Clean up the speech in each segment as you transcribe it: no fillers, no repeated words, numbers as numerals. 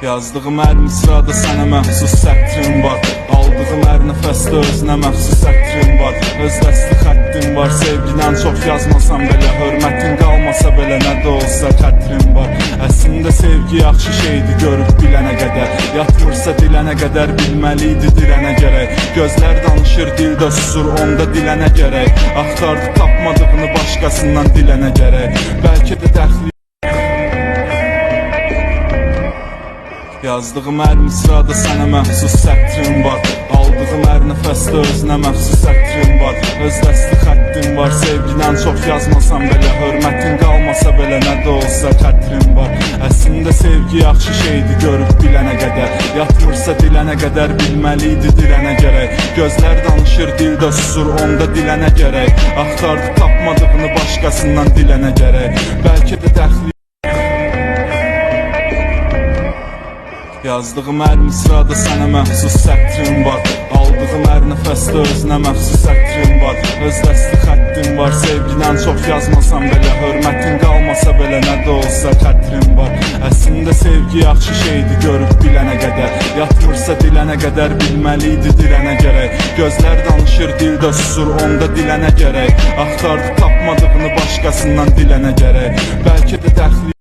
Yazdığım hər misrada sənə məxsus sətrim var. Aldığım hər nəfəsdə özünə məxsus sətrim var. Öz dəsti xəttim var. Sevgilən çox yazmasam belə, hörmətin qalmasa belə, nə də olsa xətrim var. Əslində sevgi yaxşı şeydi görüb bilənə qədər. Yatmırsa dilənə qədər, bilməliydi dirənə gərək. Gözlər danışır, dildə susur, onda dilənə gərək. Axtardı tapmadığını başqasından dilənə gərək. Bəlkə də dəxli Yazdığım hər misrada sənə məxsus sətrim var. Aldığım hər nəfəsdə özünə məxsus sətrim var. Öz dəsti xəttim var. Sevgilən çox yazmasam belə, hörmətin qalmasa belə, nə də olsa xətrim var. Əslində sevgi yaxşı şeydi görüb bilənə qədər. Yatmırsa dilənə qədər, bilməliydi dirənə gərək. Gözlər danışır, dildə susur, onda dilənə gərək. Axtardı tapmadığını başqasından dilənə gərək. Bəlkə də dəxli Yazdığım hər misrada sənə məxsus sətrim var. Aldığım hər nəfəsdə özünə məxsus sətrim var. Öz dəsti xəttim var. Sevgilən çox yazmasam belə, hörmətin qalmasa belə, nə də olsa xətrim var. Əslində sevgi yaxşı şeydi görüb bilənə qədər. Yatmırsa dilənə qədər, bilməliydi dirənə gərək. Gözlər danışır, dildə susur, onda dilənə gərək. Axtardı tapmadığını başqasından dilənə gərək. Bəlkə də dəxli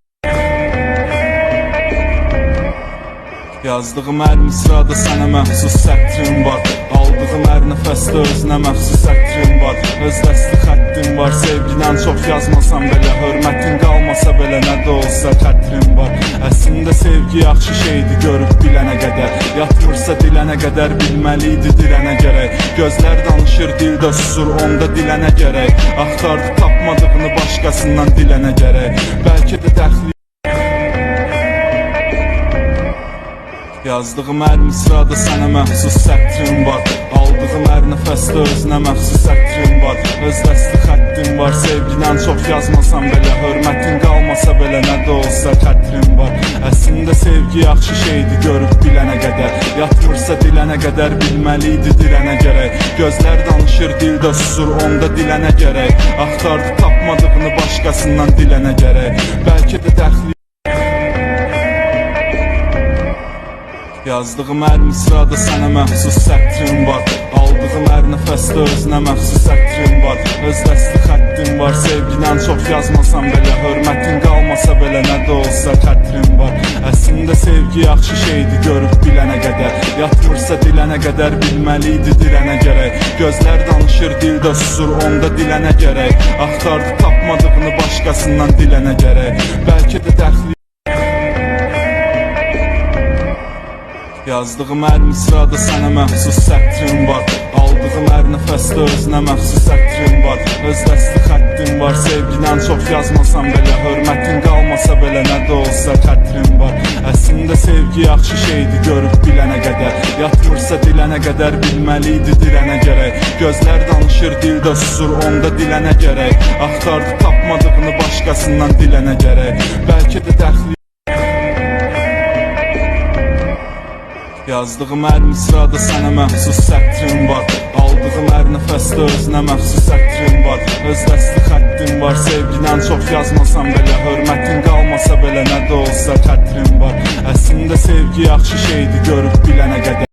Yazdığım hər misrada sənə məxsus sətrim var. Aldığım hər nəfəsdə özünə məxsus sətrim var. Öz dəsti xəttim var. Sevgilən çox yazmasam belə, hörmətin qalmasa belə, nə də olsa xətrim var. Əslində sevgi yaxşı şeydi görüb bilənə qədər. Yatmırsa dilənə qədər, bilməliydi dirənə gərək. Gözlər danışır, dildə susur, onda dilənə gərək. Axtardı tapmadığını başqasından dilənə gərək. Bəlkə də dəxli Yazdığım hər misrada sənə məxsus sətrim var. Aldığım hər nəfəsdə özünə məxsus sətrim var. Öz dəsti xəttim var. Sevgilən çox yazmasam belə, hörmətin qalmasa belə, nə də olsa xətrim var. Əslində sevgi yaxşı şeydi görüb bilənə qədər. Yatmırsa dilənə qədər, bilməliydi dirənə gərək. Gözlər danışır, dildə susur, onda dilənə gərək. Axtardı tapmadığını başqasından dilənə gərək. Bəlkə də dəxli Yazdığım hər misrada sənə məxsus sətrim var. Aldığım hər nəfəsdə özünə məxsus sətrim var. Öz dəsti xəttim var. Sevgilən çox yazmasam belə, hörmətin qalmasa belə, nə də olsa xətrim var. Əslində sevgi yaxşı şeydi görüb bilənə qədər. Yatmırsa dilənə qədər, bilməliydi dirənə gərək. Gözlər danışır, dildə susur, onda dilənə gərək. Axtardı tapmadığını başqasından dilənə gərək. Bəlkə də dəxli Yazdığım hər misrada sənə məxsus sətrim var. Aldığım hər nəfəsdə özünə məxsus sətrim var. Öz dəsti xəttim var. Sevgilən çox yazmasam belə, hörmətin qalmasa belə, nə də olsa xətrim var. Əslində sevgi yaxşı şeydi görüb bilənə qədər. Yatmırsa dilənə qədər, bilməliydi dirənə gərək. Gözlər danışır, dildə susur, onda dilənə gərək. Axtardı tapmadığını başqasından dilənə gərək. Bəlkə də dəxli Yazdığım hər misrada sənə məxsus sətrim var. Aldığım hər nəfəsdə özünə məxsus sətrim var. Öz dəsti xəttim var. Sevgilən çox yazmasam belə, hörmətin qalmasa belə, nə də olsa xətrim var. Əslində sevgi yaxşı şeydi görüb bilənə qədər.